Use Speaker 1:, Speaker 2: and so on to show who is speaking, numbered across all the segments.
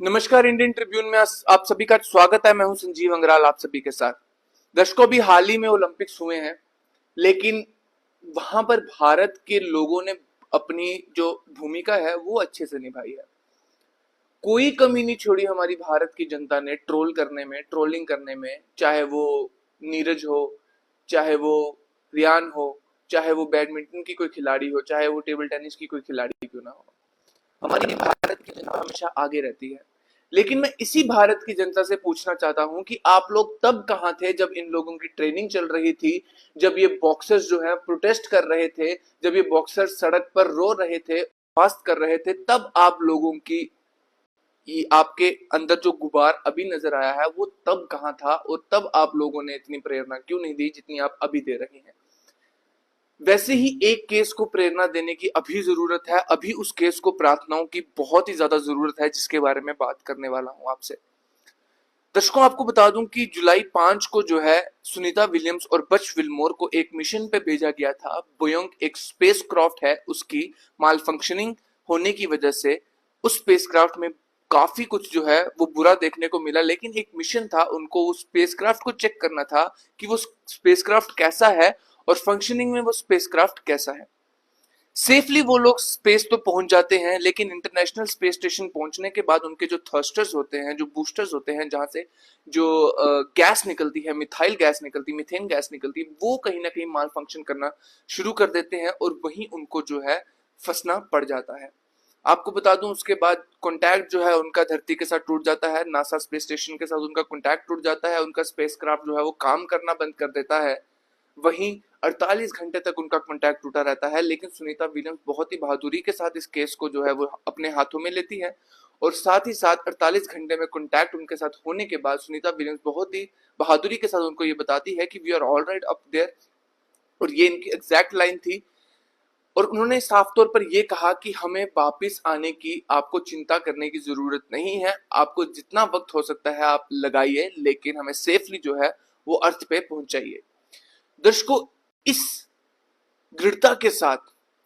Speaker 1: नमस्कार, Indian Tribune में आप सभी का स्वागत है। मैं हूं संजीव अंगराल आप सभी के साथ। दर्शकों, भी हाल ही में ओलंपिक्स हुए हैं, लेकिन वहां पर भारत के लोगों ने अपनी जो भूमिका है वो अच्छे से निभाई है। कोई कमी नहीं छोड़ी हमारी भारत की जनता ने ट्रोल करने में, ट्रोलिंग करने में, चाहे वो नीरज हो, चाहे वो रियान हो, चाहे वो बैडमिंटन की कोई खिलाड़ी हो, चाहे वो टेबल टेनिस की कोई खिलाड़ी क्यों ना हो। हमारी भारत की जनता हमेशा आगे रहती है। लेकिन मैं इसी भारत की जनता से पूछना चाहता हूं कि आप लोग तब कहां थे जब इन लोगों की ट्रेनिंग चल रही थी, जब ये बॉक्सर्स जो है प्रोटेस्ट कर रहे थे, जब ये बॉक्सर्स सड़क पर रो रहे थे, फास्ट कर रहे थे, तब आप लोगों की आपके अंदर जो गुबार अभी नजर आया है वो तब कहां था, और तब आप लोगों ने इतनी प्रेरणा क्यों नहीं दी जितनी आप अभी दे रहे हैं। वैसे ही एक केस को प्रेरणा देने की अभी जरूरत है, अभी उस केस को प्रार्थनाओं की बहुत ही ज्यादा जरूरत है, जिसके बारे में बात करने वाला हूं आपसे। दर्शकों, आपको बता दूं कि जुलाई 5 को जो है सुनीता विलियम्स और बच विल्मोर को एक मिशन पे भेजा गया था। बोइंग एक स्पेसक्राफ्ट है, उसकी माल फंक्शनिंग होने की वजह से उस स्पेसक्राफ्ट में काफी कुछ जो है वो बुरा देखने को मिला, लेकिन एक मिशन था, उनको उस स्पेसक्राफ्ट को चेक करना था कि वो स्पेसक्राफ्ट कैसा है और फंक्शनिंग में वो स्पेसक्राफ्ट कैसा है। सेफली वो लोग स्पेस तो पहुंच जाते हैं, लेकिन इंटरनेशनल स्पेस स्टेशन पहुंचने के बाद उनके जो थर्स्टर्स होते हैं, जो बूस्टर्स होते हैं, जहां से जो गैस निकलती है, मिथाइल गैस निकलती, मीथेन गैस निकलती, वो कहीं ना कहीं माल फंक्शन करना शुरू कर देते हैं और वहीं उनको जो है फंसना पड़ जाता है। आपको बता दूं, उसके बाद कॉन्टैक्ट जो है उनका धरती के साथ टूट जाता है, नासा स्पेस स्टेशन के साथ उनका कॉन्टैक्ट टूट जाता है, उनका स्पेसक्राफ्ट जो है वो काम करना बंद कर देता है। वहीं 48 घंटे तक उनका कॉन्टैक्ट टूटा रहता है, लेकिन सुनीता विलियम्स बहुत ही बहादुरी के साथ इस केस को जो है वो अपने हाथों में लेती है, और साथ ही साथ 48 घंटे में कॉन्टैक्ट उनके साथ होने के बाद सुनीता विलियम्स बहुत ही बहादुरी के साथ उनको ये बताती है कि we are all right up there, और ये इनकी एग्जैक्ट लाइन थी। और उन्होंने साफ तौर पर यह कहा कि हमें वापिस आने की आपको चिंता करने की जरूरत नहीं है, आपको जितना वक्त हो सकता है आप लगाइए, लेकिन हमें सेफली जो है वो अर्थ पे पहुंचाइए। दर्शकों, इस दृढ़ता के साथ,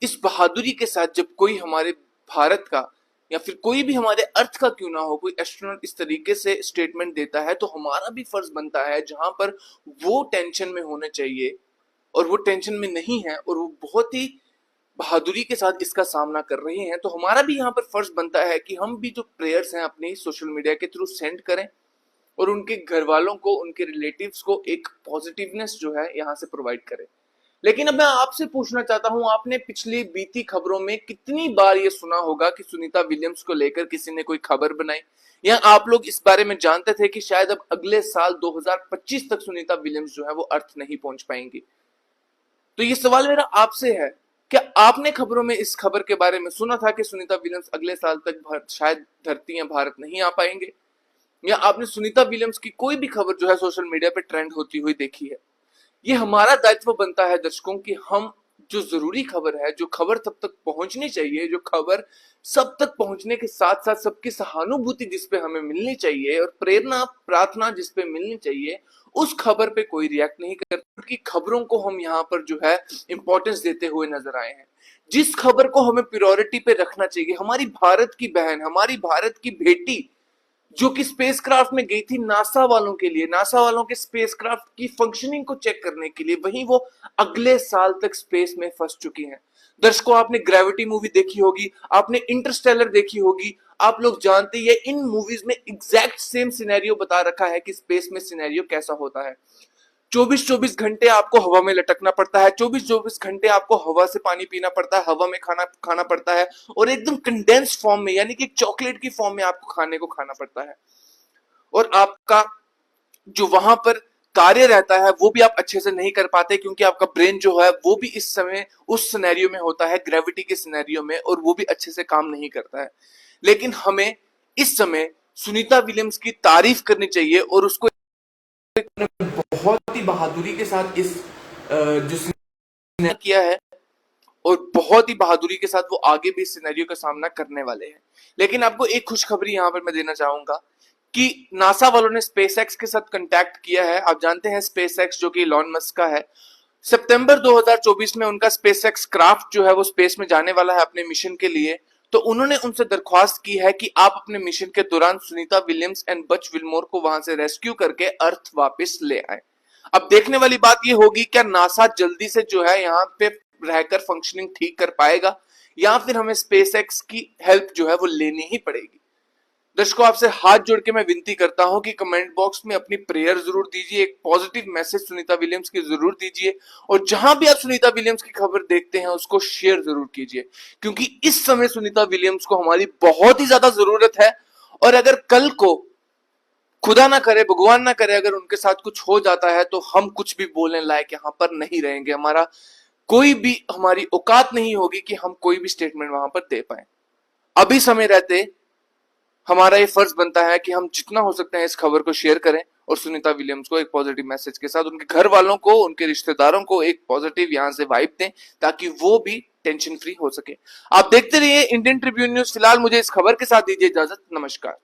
Speaker 1: इस बहादुरी के साथ जब कोई हमारे भारत का या फिर कोई भी हमारे अर्थ का क्यों ना हो, कोई एस्ट्रोनॉट इस तरीके से स्टेटमेंट देता है, तो हमारा भी फर्ज बनता है, जहां पर वो टेंशन में होने चाहिए और वो टेंशन में नहीं है और वो बहुत ही बहादुरी के साथ इसका सामना कर रहे हैं, तो हमारा भी यहाँ पर फर्ज बनता है कि हम भी जो प्रेयर्स हैं अपनी सोशल मीडिया के थ्रू सेंड करें और उनके घर वालों को, उनके रिलेटिव्स को एक पॉजिटिवनेस जो है यहाँ से प्रोवाइड करें। लेकिन अब मैं आपसे पूछना चाहता हूं, आपने पिछली बीती खबरों में कितनी बार ये सुना होगा कि सुनीता विलियम्स को लेकर किसी ने कोई खबर बनाई, या आप लोग इस बारे में जानते थे कि शायद अब अगले साल 2025 तक सुनीता विलियम्स जो है वो अर्थ नहीं पहुंच पाएंगी? तो ये सवाल मेरा आपसे है, क्या आपने खबरों में इस खबर के बारे में सुना था कि सुनीता विलियम्स अगले साल तक शायद धरती या भारत नहीं आ पाएंगे? या आपने सुनीता विलियम्स की कोई भी खबर जो है सोशल मीडिया पे ट्रेंड होती हुई देखी है? ये हमारा दायित्व बनता है दर्शकों कि हम जो जरूरी खबर है, जो खबर तब तक पहुंचनी चाहिए, जो खबर सब तक पहुंचने के साथ साथ सबकी सहानुभूति जिस पे हमें मिलनी चाहिए और प्रेरणा प्रार्थना जिस पे मिलनी चाहिए, उस खबर पे कोई रिएक्ट नहीं करता, क्योंकि खबरों को हम यहाँ पर जो है इंपॉर्टेंस देते हुए नजर आए हैं। जिस खबर को हमें प्रायोरिटी पे रखना चाहिए, हमारी भारत की बहन, हमारी भारत की बेटी जो कि स्पेसक्राफ्ट में गई थी नासा वालों के लिए, नासा वालों के स्पेसक्राफ्ट की फंक्शनिंग को चेक करने के लिए, वहीं वो अगले साल तक स्पेस में फंस चुकी हैं। दर्शकों, आपने ग्रेविटी मूवी देखी होगी, आपने इंटरस्टेलर देखी होगी, आप लोग जानते ही है इन मूवीज में एग्जैक्ट सेम सिनेरियो बता रखा है कि स्पेस में सिनेरियो कैसा होता है। 24-24 घंटे आपको हवा में लटकना पड़ता है, 24-24 घंटे आपको हवा से पानी पीना पड़ता है, हवा में खाना खाना पड़ता है, और एकदम कंडेंस्ड फॉर्म में, यानी कि चॉकलेट की फॉर्म में आपको खाने को खाना पड़ता है। और आपका जो वहां पर कार्य रहता है वो भी आप अच्छे से नहीं कर पाते, क्योंकि आपका ब्रेन जो है वो भी इस समय उस सिनेरियो में होता है, ग्रेविटी के सिनेरियो में, और वो भी अच्छे से काम नहीं करता है। लेकिन हमें इस समय सुनीता विलियम्स की तारीफ करनी चाहिए, और उसको बहुत ही बहादुरी के साथ इस जो किया है, और बहुत ही बहादुरी के साथ वो आगे भी इस सिनेरियो का सामना करने वाले हैं। लेकिन आपको एक खुशखबरी यहाँ पर मैं देना चाहूंगा कि नासा वालों ने स्पेसएक्स के साथ कांटेक्ट किया है। आप जानते हैं स्पेसएक्स जो कि इलॉन मस्क का है, सितंबर 2024 में उनका स्पेसएक्स क्राफ्ट जो है वो स्पेस में जाने वाला है अपने मिशन के लिए। तो उन्होंने उनसे दरख्वास्त की है कि आप अपने मिशन के दौरान सुनीता विलियम्स एंड बच विलमोर को वहां से रेस्क्यू करके अर्थ वापस ले आए। अब देखने वाली बात यह होगी क्या नासा जल्दी से जो है यहाँ पे रहकर फंक्शनिंग ठीक कर पाएगा, या फिर हमें स्पेसएक्स की हेल्प जो है वो लेनी ही पड़ेगी। दर्शकों, आपसे हाथ जोड़ के मैं विनती करता हूं कि कमेंट बॉक्स में अपनी प्रेयर जरूर दीजिए, एक पॉजिटिव मैसेज सुनीता विलियम्स की जरूर दीजिए, और जहां भी आप सुनीता विलियम्स की खबर देखते हैं उसको शेयर जरूर कीजिए, क्योंकि इस समय सुनीता विलियम्स को हमारी बहुत ही ज्यादा जरूरत है। और अगर कल को खुदा ना करे, भगवान ना करे, अगर उनके साथ कुछ हो जाता है तो हम कुछ भी बोलने लायक यहां पर नहीं रहेंगे, हमारा कोई भी, हमारी औकात नहीं होगी कि हम कोई भी स्टेटमेंट वहां पर दे पाए। अभी समय रहते हमारा ये फर्ज बनता है कि हम जितना हो सकता है इस खबर को शेयर करें और सुनीता विलियम्स को एक पॉजिटिव मैसेज के साथ, उनके घर वालों को, उनके रिश्तेदारों को एक पॉजिटिव यहां से वाइब दें, ताकि वो भी टेंशन फ्री हो सके। आप देखते रहिए इंडियन ट्रिब्यून न्यूज। फिलहाल मुझे इस खबर के साथ दीजिए इजाजत। नमस्कार।